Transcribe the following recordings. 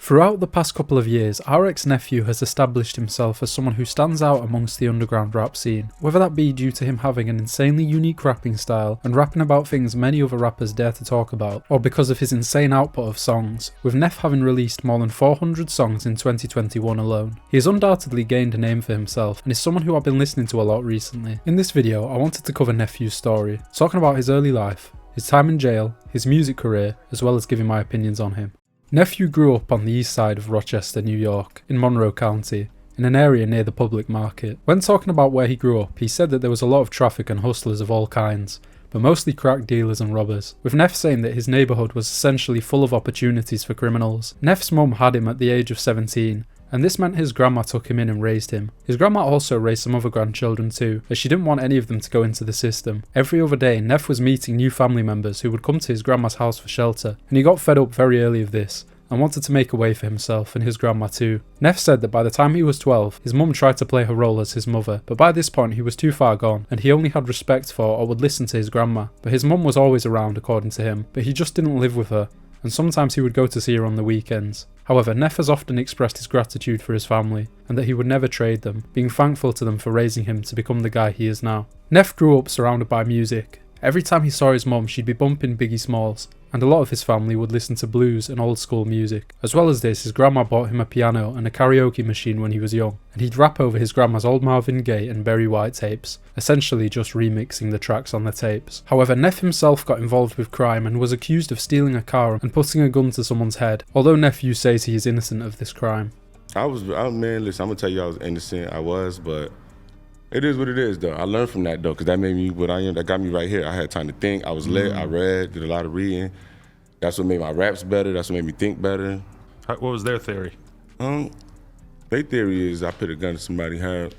Throughout the past couple of years, RXK Nephew has established himself as someone who stands out amongst the underground rap scene, whether that be due to him having an insanely unique rapping style and rapping about things many other rappers dare to talk about, or because of his insane output of songs, with Neph having released more than 400 songs in 2021 alone. He has undoubtedly gained a name for himself and is someone who I've been listening to a lot recently. In this video, I wanted to cover Nephew's story, talking about his early life, his time in jail, his music career, as well as giving my opinions on him. Nephew grew up on the east side of Rochester, New York, in Monroe County, in an area near the public market. When talking about where he grew up, he said that there was a lot of traffic and hustlers of all kinds, but mostly crack dealers and robbers, with Neph saying that his neighbourhood was essentially full of opportunities for criminals. Neph's mum had him at the age of 17, and this meant his grandma took him in and raised him. His grandma also raised some other grandchildren too, as she didn't want any of them to go into the system. Every other day, Neph was meeting new family members who would come to his grandma's house for shelter, and he got fed up very early of this, and wanted to make a way for himself and his grandma too. Neph said that by the time he was 12, his mum tried to play her role as his mother, but by this point he was too far gone, and he only had respect for or would listen to his grandma. But his mum was always around according to him, but he just didn't live with her, and sometimes he would go to see her on the weekends. However, Neph has often expressed his gratitude for his family, and that he would never trade them, being thankful to them for raising him to become the guy he is now. Neph grew up surrounded by music. Every time he saw his mum, she'd be bumping Biggie Smalls, and a lot of his family would listen to blues and old school music. As well as this, his grandma bought him a piano and a karaoke machine when he was young, and he'd rap over his grandma's old Marvin Gaye and Barry White tapes, essentially just remixing the tracks on the tapes. However, Neph himself got involved with crime and was accused of stealing a car and putting a gun to someone's head, although Nephew says he is innocent of this crime. Listen, I'm gonna tell you I was innocent, but it is what it is, though. I learned from that, though, because that made me what I am. That got me right here. I had time to think. I was lit. I read, did a lot of reading. That's what made my raps better. That's what made me think better. What was their theory? Their theory is I put a gun to somebody's head.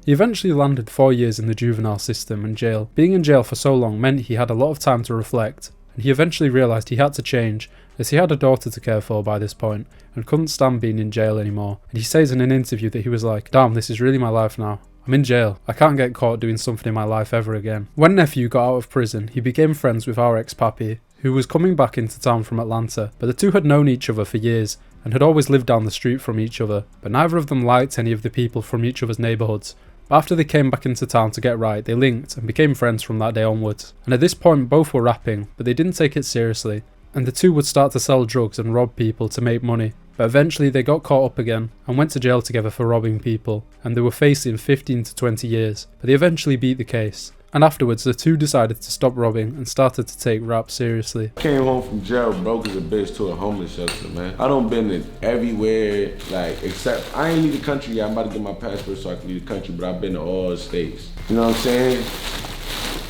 He eventually landed 4 years in the juvenile system and jail. Being in jail for so long meant he had a lot of time to reflect, and he eventually realised he had to change, as he had a daughter to care for by this point, and couldn't stand being in jail anymore. And he says in an interview that he was like, "Damn, this is really my life now. I'm in jail. I can't get caught doing something in my life ever again." When Nephew got out of prison, he became friends with RX Papi, who was coming back into town from Atlanta, but the two had known each other for years, and had always lived down the street from each other, but neither of them liked any of the people from each other's neighbourhoods. But after they came back into town to get right, they linked and became friends from that day onwards. And at this point both were rapping, but they didn't take it seriously, and the two would start to sell drugs and rob people to make money. But eventually they got caught up again and went to jail together for robbing people, and they were facing 15 to 20 years, but they eventually beat the case. And afterwards the two decided to stop robbing and started to take rap seriously. Came home from jail broke as a bitch to a homeless shelter, man. I done been everywhere, except I ain't leave the country yet. I'm about to get my passport so I can leave the country, but I've been to all states. You know what I'm saying?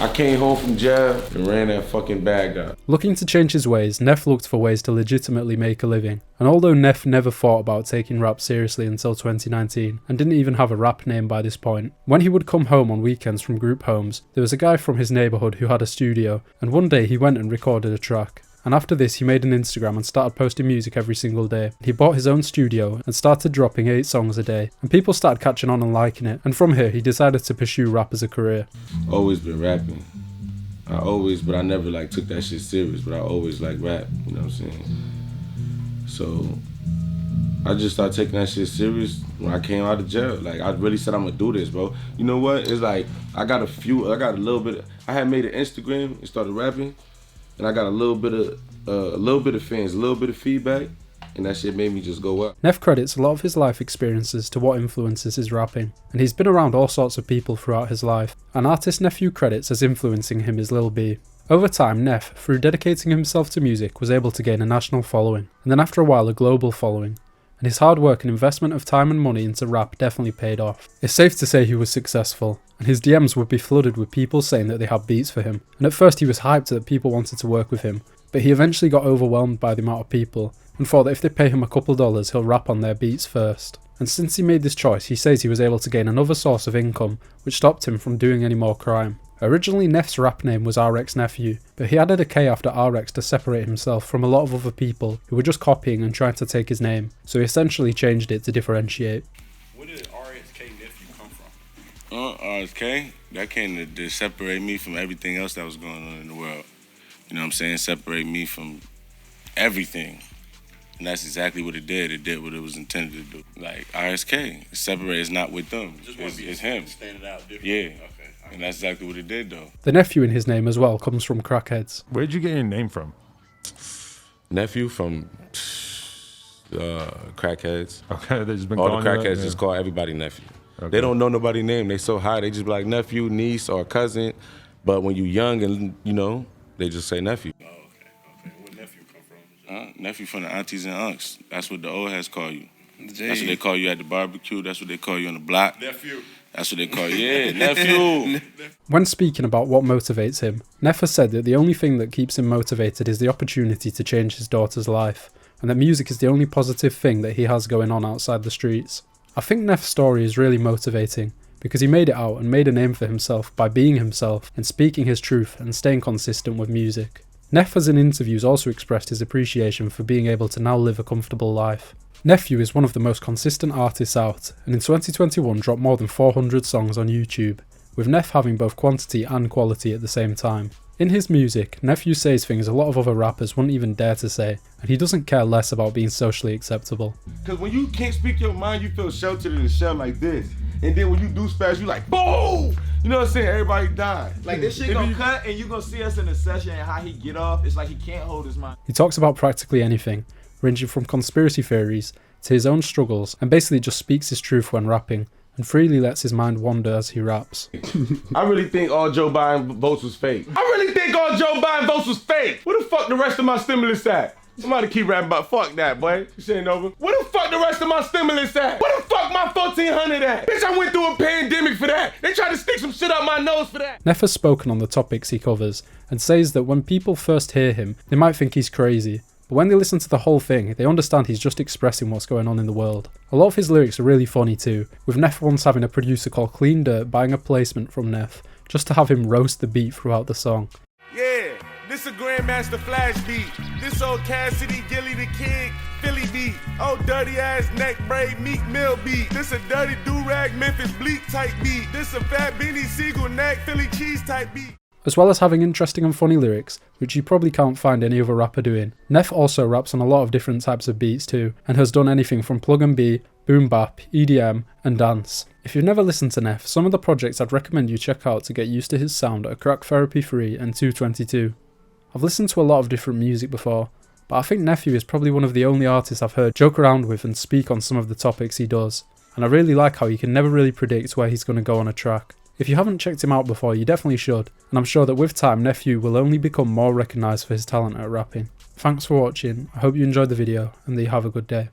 I came home from jail and ran that fucking bag out. Looking to change his ways, Neph looked for ways to legitimately make a living. And although Neph never thought about taking rap seriously until 2019, and didn't even have a rap name by this point, when he would come home on weekends from group homes, there was a guy from his neighbourhood who had a studio, and one day he went and recorded a track. And after this he made an Instagram and started posting music every single day. He bought his own studio and started dropping 8 songs a day, and people started catching on and liking it, and from here he decided to pursue rap as a career. Always been rapping. But I never took that shit serious, but I always rap, you know what I'm saying? So I just started taking that shit serious when I came out of jail. I really said I'm gonna do this, bro. You know what? It's I got a little bit, I had made an Instagram and started rapping, and I got a little bit of fans, a little bit of feedback, and that shit made me just go up. Neph credits a lot of his life experiences to what influences his rapping, and he's been around all sorts of people throughout his life. An artist Nephew credits as influencing him is Lil B. Over time, Neph, through dedicating himself to music, was able to gain a national following, and then after a while a global following. And his hard work and investment of time and money into rap definitely paid off. It's safe to say he was successful, and his DMs would be flooded with people saying that they had beats for him. And at first he was hyped that people wanted to work with him, but he eventually got overwhelmed by the amount of people, and thought that if they pay him a couple dollars he'll rap on their beats first. And since he made this choice, he says he was able to gain another source of income, which stopped him from doing any more crime. Originally Neph's rap name was RX Nephew, but he added a K after RX to separate himself from a lot of other people who were just copying and trying to take his name, so he essentially changed it to differentiate. Where did RXK Nephew come from? RXK? That came to separate me from everything else that was going on in the world. You know what I'm saying? Separate me from everything. And that's exactly what it did. It did what it was intended to do. Like RXK, separate is not with them. It's him. Standing out different. Yeah. Okay. And that's exactly what it did, though. The nephew in his name as well comes from crackheads. Where'd you get your name from? Nephew from crackheads. Okay, they just been All the calling you that? crackheads Yeah. just call everybody nephew. Okay. They don't know nobody's name. They so high, they just be like nephew, niece, or cousin. But when you young and, you know, they just say nephew. Oh, okay. Where nephew come from? Nephew from the aunties and unks. That's what the old heads call you. That's what they call you at the barbecue. That's what they call you on the block. Nephew. That's what they call you. Yeah, nephew. When speaking about what motivates him, Neph has said that the only thing that keeps him motivated is the opportunity to change his daughter's life, and that music is the only positive thing that he has going on outside the streets. I think Neph's story is really motivating, because he made it out and made a name for himself by being himself and speaking his truth and staying consistent with music. Neph has in interviews also expressed his appreciation for being able to now live a comfortable life. Nephew is one of the most consistent artists out, and in 2021 dropped more than 400 songs on YouTube, with Neph having both quantity and quality at the same time. In his music, Nephew says things a lot of other rappers wouldn't even dare to say, and he doesn't care less about being socially acceptable. Because when you can't speak your mind, you feel sheltered in a shell like this. And then when you do spaz, you like, boom! You know what I'm saying? Everybody dying. Like this shit gonna cut and you gonna see us in the session and how he get off. It's like he can't hold his mind. He talks about practically anything, ranging from conspiracy theories to his own struggles, and basically just speaks his truth when rapping, and freely lets his mind wander as he raps. I really think all Joe Biden votes was fake. I really think all Joe Biden votes was fake. Where the fuck the rest of my stimulus at? Somebody keep rapping about fuck that, boy. This ain't over. Where the fuck the rest of my stimulus at? Where the fuck my 1,400 at? Bitch, I went through a pandemic for that. They tried to stick some shit up my nose for that. Neph has spoken on the topics he covers, and says that when people first hear him, they might think he's crazy, but when they listen to the whole thing, they understand he's just expressing what's going on in the world. A lot of his lyrics are really funny too, with Neph once having a producer called Clean Dirt buying a placement from Neph, just to have him roast the beat throughout the song. Yeah, this a Grandmaster Flash beat. This old Cassidy, Gilly the Kid, Philly beat. Oh, dirty ass neck braid, Meek Mill beat. This a dirty do-rag, Memphis Bleak type beat. This a fat Benny Siegel neck, Philly cheese type beat. As well as having interesting and funny lyrics, which you probably can't find any other rapper doing, Neph also raps on a lot of different types of beats too, and has done anything from plug and B, boom bap, EDM, and dance. If you've never listened to Neph, some of the projects I'd recommend you check out to get used to his sound are Crack Therapy 3 and 222. I've listened to a lot of different music before, but I think Nephew is probably one of the only artists I've heard joke around with and speak on some of the topics he does, and I really like how you can never really predict where he's going to go on a track. If you haven't checked him out before, you definitely should, and I'm sure that with time Nephew will only become more recognised for his talent at rapping. Thanks for watching, I hope you enjoyed the video, and that you have a good day.